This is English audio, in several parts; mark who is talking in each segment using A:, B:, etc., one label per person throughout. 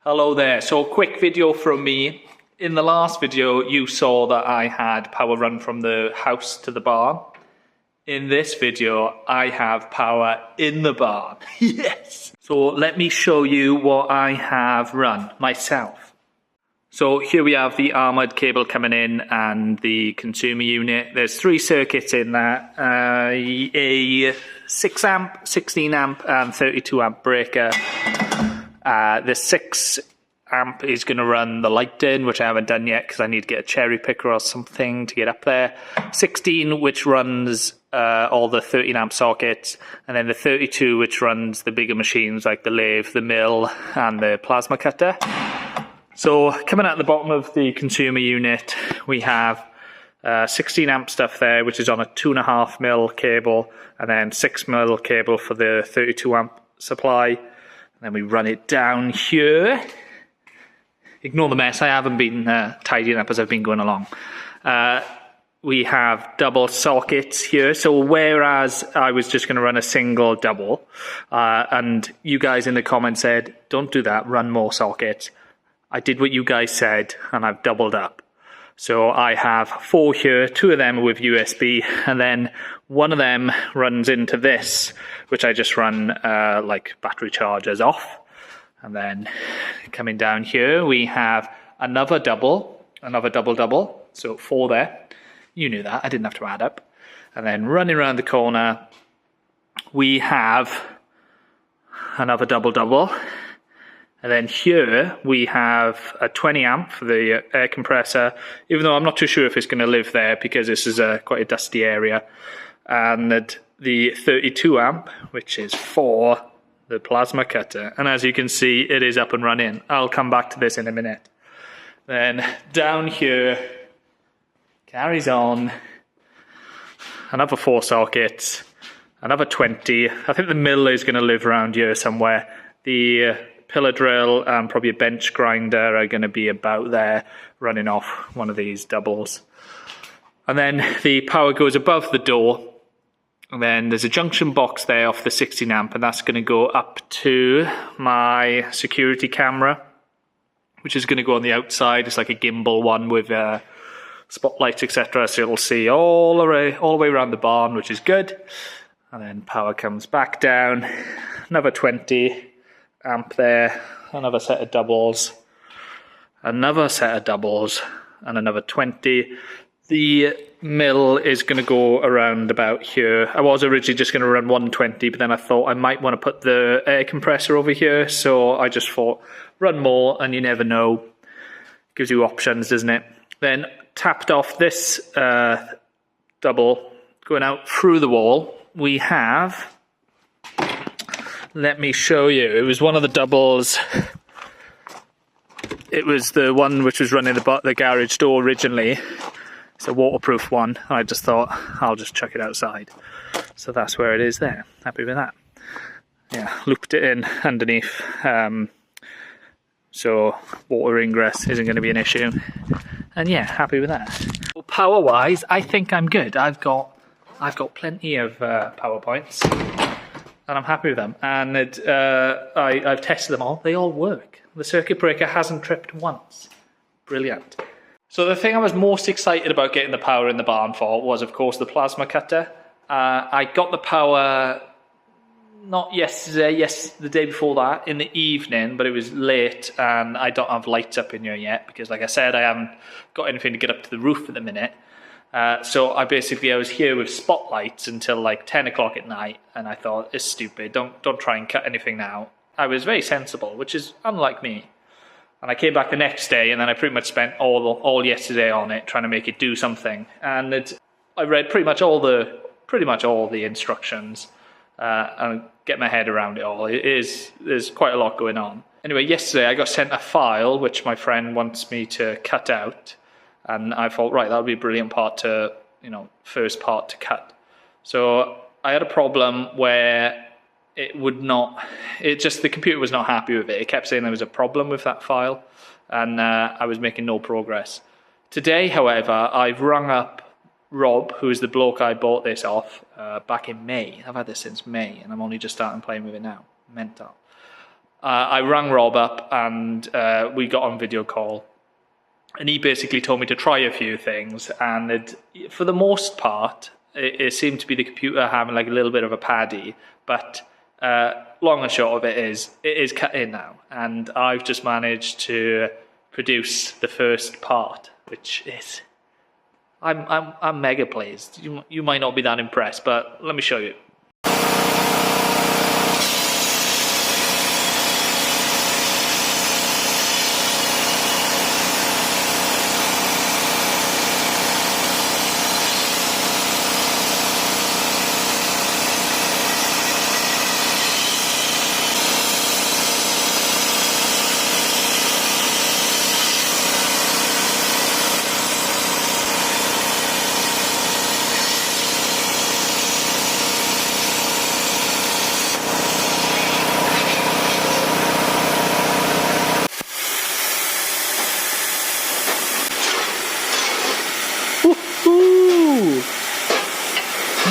A: Hello there, so quick video from me. In the last video you saw that I had power run from the house to the barn. In this video I have power in the barn. Yes! So let me show you what I have run myself. So here we have the armoured cable coming in and the consumer unit. There's three circuits in that. A 6 amp, 16 amp and 32 amp breaker. The 6 amp is going to run the light in, which I haven't done yet because I need to get a cherry picker or something to get up there. 16, which runs all the 13 amp sockets, and then the 32, which runs the bigger machines like the lathe, the mill, and the plasma cutter. So coming out the bottom of the consumer unit, we have 16 amp stuff there, which is on a 2.5mm cable, and then 6mm cable for the 32 amp supply. And then we run it down here. Ignore the mess, I haven't been tidying up as I've been going along. We have double sockets here, so whereas I was just going to run a single double, and you guys in the comments said, don't do that, run more sockets. I did what you guys said, and I've doubled up. So I have 4 here, 2 of them are with USB, and then one of them runs into this, which I just run like battery chargers off. And then coming down here, we have another double, so 4 there. You knew that, I didn't have to add up. And then running around the corner, we have another double. And then here we have a 20 amp for the air compressor, even though I'm not too sure if it's going to live there because this is quite a dusty area. And the 32 amp, which is for the plasma cutter. And as you can see, it is up and running. I'll come back to this in a minute. Then down here, carries on, another 4 sockets, another 20. I think the mill is going to live around here somewhere. The pillar drill and probably a bench grinder are going to be about there, running off one of these doubles. And then the power goes above the door. And then there's a junction box there off the 16 amp, and that's going to go up to my security camera, which is going to go on the outside. It's like a gimbal one with spotlights, etc. So it'll see all the way around the barn, which is good. And then power comes back down. Another 20 amp there. Another set of doubles. Another set of doubles. And another 20. The mill is going to go around about here. I was originally just going to run 120, but then I thought I might want to put the air compressor over here, so I just thought run more, and you never know. Gives you options, doesn't it? Then tapped off this double going out through the wall. We have, let me show you, it was one of the doubles. It was the one which was running the garage door originally. It's a waterproof one. I just thought I'll just chuck it outside. So that's where it is there. Happy with that. Yeah, looped it in underneath. So water ingress isn't going to be an issue. And yeah, happy with that. Well, power wise, I think I'm good. I've got plenty of power points, and I'm happy with them. And I've tested them all. They all work. The circuit breaker hasn't tripped once. Brilliant. So the thing I was most excited about getting the power in the barn for was, of course, the plasma cutter. I got the power not yesterday, the day before that, in the evening, but it was late and I don't have lights up in here yet because, like I said, I haven't got anything to get up to the roof at the minute. So I was here with spotlights until like 10 o'clock at night, and I thought, it's stupid, don't try and cut anything now. I was very sensible, which is unlike me. And I came back the next day, and then I pretty much spent all yesterday on it, trying to make it do something. And I read pretty much all the instructions and get my head around it all. There's quite a lot going on. Anyway, yesterday I got sent a file which my friend wants me to cut out, and I thought, right, that would be a brilliant part to, first part to cut. So I had a problem where the computer was not happy with it. It kept saying there was a problem with that file, and I was making no progress. Today, however, I've rung up Rob, who is the bloke I bought this off back in May. I've had this since May, and I'm only just starting playing with it now. Mental. I rang Rob up and we got on video call. And he basically told me to try a few things. And for the most part, it seemed to be the computer having like a little bit of a paddy. But long and short of it is cut in now. And I've just managed to produce the first part, which is... I'm mega pleased. You might not be that impressed, but let me show you.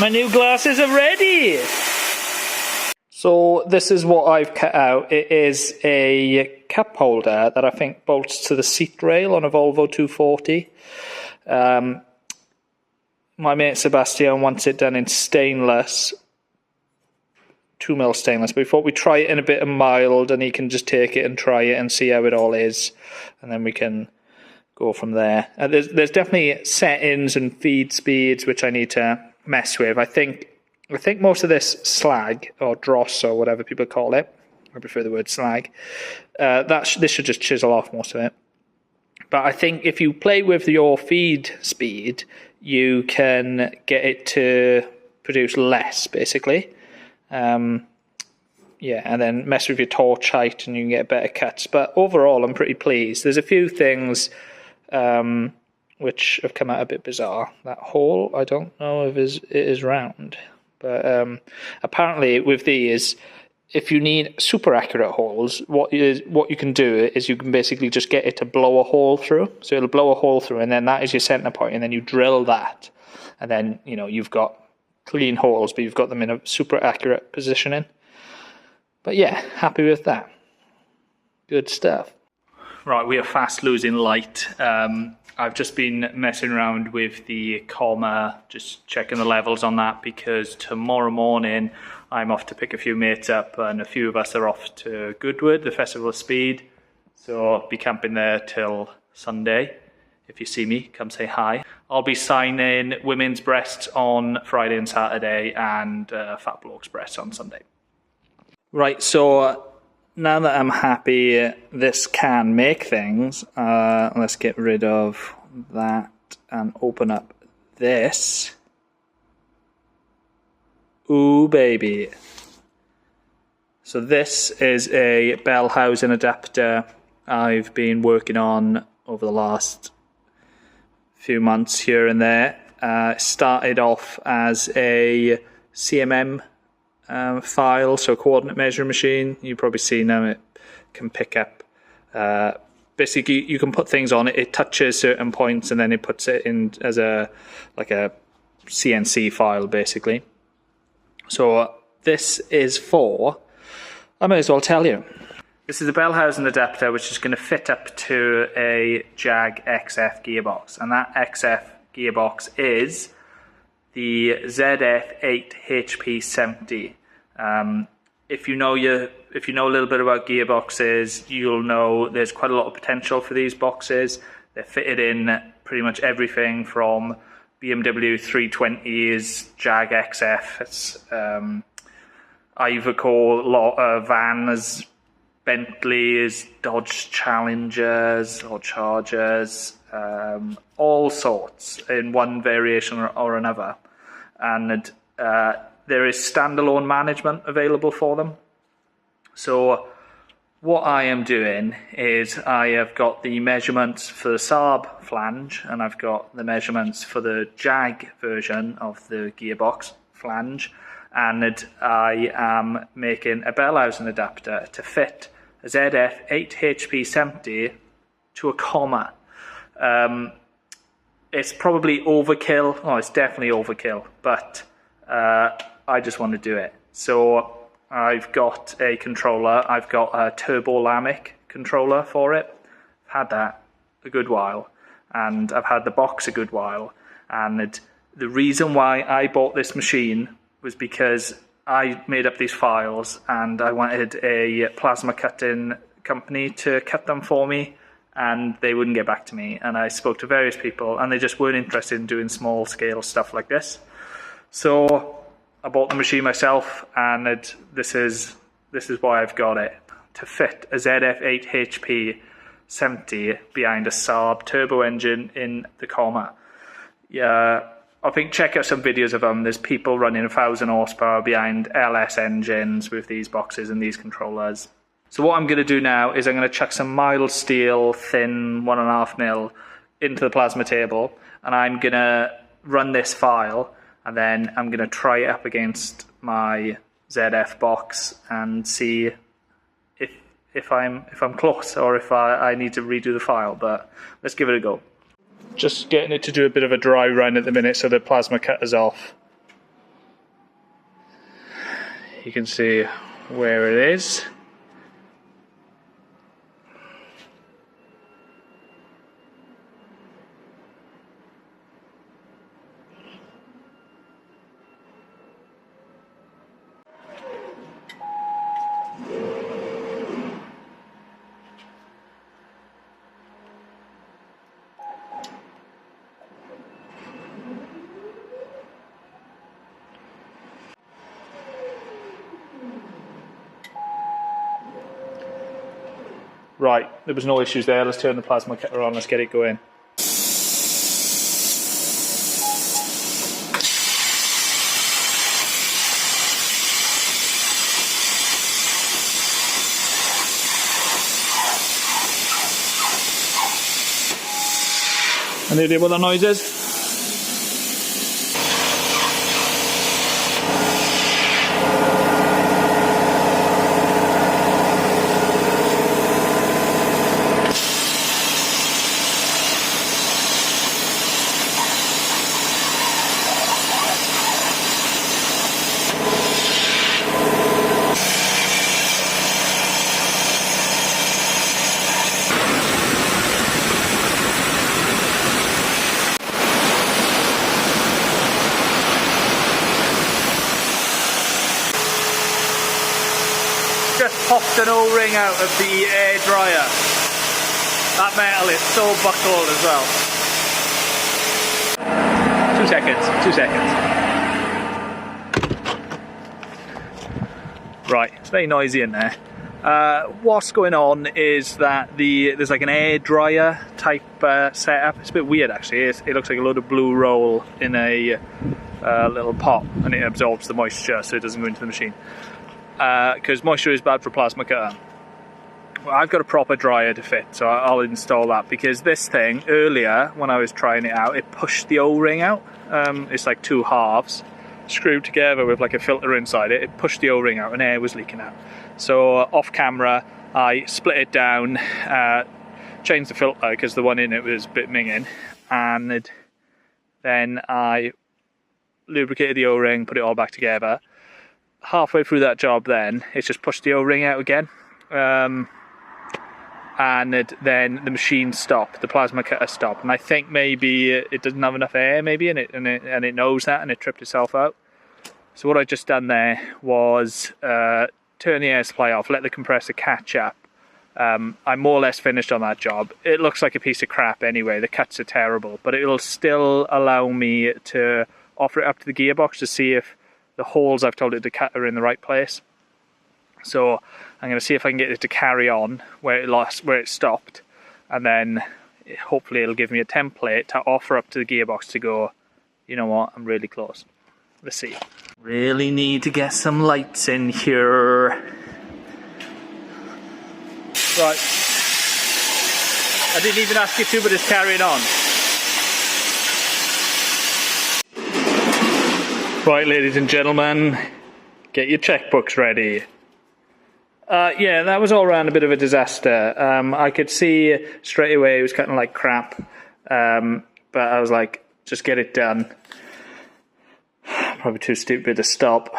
A: My new glasses are ready! So this is what I've cut out. It is a cup holder that I think bolts to the seat rail on a Volvo 240. My mate Sebastian wants it done in stainless, 2mm stainless, but we thought we'd try it in a bit of mild and he can just take it and try it and see how it all is, and then we can go from there. There's definitely settings and feed speeds which I need to mess with. I think most of this slag or dross or whatever people call it, I prefer the word slag, this should just chisel off most of it. But I think if you play with your feed speed, you can get it to produce less, basically. Yeah, and then mess with your torch height and you can get better cuts. But overall, I'm pretty pleased. There's a few things which have come out a bit bizarre. That hole, I don't know if it is round. But apparently with these, if you need super accurate holes, what you can do is you can basically just get it to blow a hole through. So it'll blow a hole through, and then that is your center point, and then you drill that. And then, you know, you've got clean holes, but you've got them in a super accurate positioning. But yeah, happy with that. Good stuff. Right, we are fast losing light. I've just been messing around with the comma, just checking the levels on that, because tomorrow morning I'm off to pick a few mates up, and a few of us are off to Goodwood, the Festival of Speed. So I'll be camping there till Sunday. If you see me, come say hi. I'll be signing women's breasts on Friday and Saturday, and fat blokes' breasts on Sunday. Right, so now that I'm happy this can make things, let's get rid of that and open up this. Ooh, baby. So this is a bell housing adapter I've been working on over the last few months here and there. Started off as a CMM file, so coordinate measuring machine. You've probably seen them. It can pick up basically you can put things on it. It touches certain points and then it puts it in as a CNC file basically. So this is for, I may as well tell you, this is a bell housing adapter which is going to fit up to a Jag XF gearbox, and that XF gearbox is the ZF8HP70. If you know a little bit about gearboxes, you'll know there's quite a lot of potential for these boxes. They're fitted in pretty much everything from BMW 320s, Jag XF, it's Iveco vans, Bentleys, Dodge Challengers or Chargers, all sorts in one variation or another. And there is standalone management available for them. So what I am doing is I have got the measurements for the Saab flange, and I've got the measurements for the Jag version of the gearbox flange, and I am making a bell housing adapter to fit a ZF8HP70 to a comma. It's probably overkill. Oh, it's definitely overkill, but I just want to do it. So I've got a controller. I've got a Turbolamic controller for it. I've had that a good while, and I've had the box a good while. And the reason why I bought this machine was because I made up these files and I wanted a plasma cutting company to cut them for me, and they wouldn't get back to me. And I spoke to various people and they just weren't interested in doing small scale stuff like this. So I bought the machine myself, and this is why I've got it, to fit a ZF8 HP 70 behind a Saab turbo engine in the comma. Yeah, I think check out some videos of them. There's people running 1,000 horsepower behind LS engines with these boxes and these controllers. So what I'm going to do now is I'm going to chuck some mild steel, thin 1.5mm into the plasma table, and I'm going to run this file, and then I'm going to try it up against my ZF box and see if I'm close, or if I need to redo the file. But let's give it a go. Just getting it to do a bit of a dry run at the minute so the plasma cutter's off. You can see where it is. Right, there was no issues there. Let's turn the plasma cutter on, let's get it going. Any idea what that noise is? Just popped an O-ring out of the air dryer. That metal is so buckled as well. 2 seconds, 2 seconds. Right, it's very noisy in there. What's going on is that there's like an air dryer type setup. It's a bit weird actually. It looks like a load of blue roll in a little pot, and it absorbs the moisture so it doesn't go into the machine. Because moisture is bad for plasma cutter. Well, I've got a proper dryer to fit, so I'll install that, because this thing, earlier when I was trying it out, it pushed the O-ring out. It's like 2 halves screwed together with like a filter inside it. It pushed the O-ring out and air was leaking out. So off camera I split it down, changed the filter because the one in it was a bit minging, and then I lubricated the O-ring, put it all back together. Halfway through that job then, it's just pushed the O-ring out again, and then the machine stopped, the plasma cutter stopped, and I think maybe it doesn't have enough air maybe, and it knows that, and it tripped itself out. So what I just done there was turn the air supply off, let the compressor catch up. I'm more or less finished on that job. It looks like a piece of crap anyway, the cuts are terrible, but it'll still allow me to offer it up to the gearbox to see if the holes I've told it to cut are in the right place. So I'm going to see if I can get it to carry on where it stopped, and then hopefully it'll give me a template to offer up to the gearbox to go, you know what, I'm really close. Let's see. Really need to get some lights in here. Right. I didn't even ask you to, but it's carrying on. Right, ladies and gentlemen, get your checkbooks ready. Yeah, that was all around a bit of a disaster. I could see straight away it was kind of like crap, but I was like, just get it done. Probably too stupid to stop.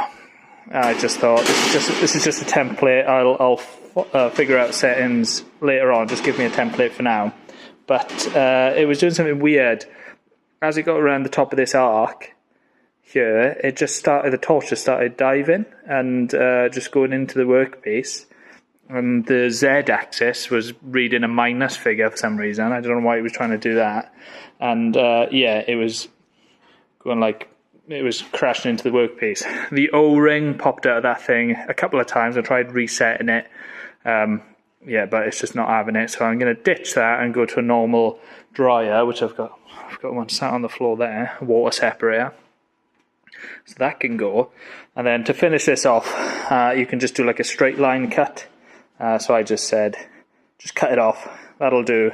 A: I just thought this is just a template. I'll figure out settings later on. Just give me a template for now. But it was doing something weird. As it got around the top of this arc here, the torch just started diving and just going into the workpiece. And the Z-axis was reading a minus figure for some reason. I don't know why it was trying to do that. And yeah, it was going like, it was crashing into the workpiece. The O-ring popped out of that thing a couple of times. I tried resetting it. Yeah, but it's just not having it. So I'm going to ditch that and go to a normal dryer, which I've got one sat on the floor there, a water separator. So that can go. And then to finish this off, you can just do like a straight line cut. So I just said, just cut it off, that'll do,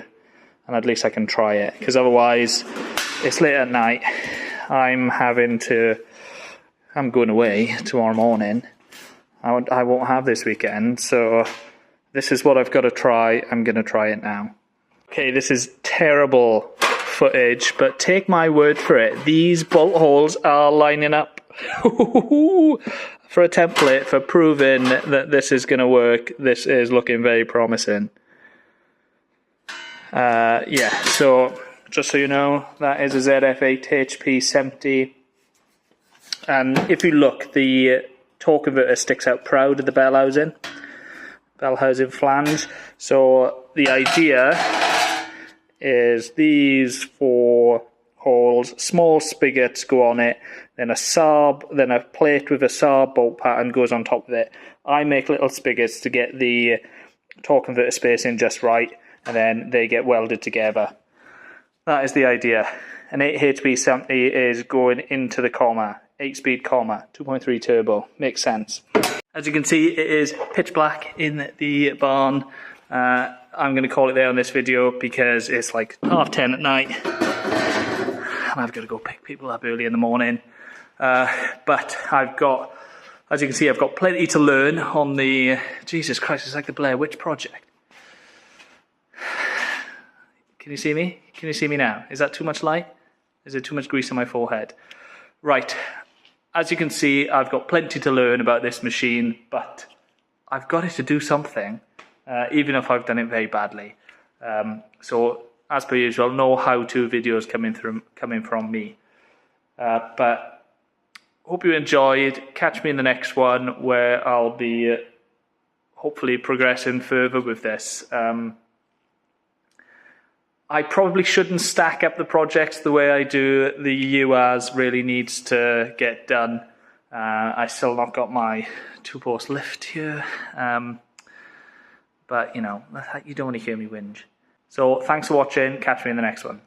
A: and at least I can try it, because otherwise, it's late at night, I'm going away tomorrow morning, I won't have this weekend, so this is what I've got to try, I'm going to try it now. Okay, this is terrible footage, but take my word for it, these bolt holes are lining up. For a template for proving that this is going to work, this is looking very promising. Yeah, so just so you know, that is a ZF8 HP70. And if you look, the torque converter sticks out proud of the bell housing flange. So the idea is these 4 holes, small spigots go on it, then a plate with a Saab bolt pattern goes on top of it. I make little spigots to get the torque converter spacing just right, and then they get welded together. That is the idea. An 8 HP70 is going into the comma, 8-speed comma, 2.3 turbo, makes sense. As you can see, it is pitch black in the barn. I'm going to call it there on this video because it's like 10:30 at night. And I've got to go pick people up early in the morning. But as you can see, I've got plenty to learn on the, Jesus Christ, it's like the Blair Witch Project. Can you see me? Can you see me now? Is that too much light? Is there too much grease on my forehead? Right, as you can see, I've got plenty to learn about this machine, but I've got it to do something, even if I've done it very badly. So, as per usual, no how-to videos coming from me. But hope you enjoyed. Catch me in the next one where I'll be hopefully progressing further with this. I probably shouldn't stack up the projects the way I do. The UAS really needs to get done. I still not got my 2-post lift here. But, you know, you don't want to hear me whinge. So, thanks for watching. Catch me in the next one.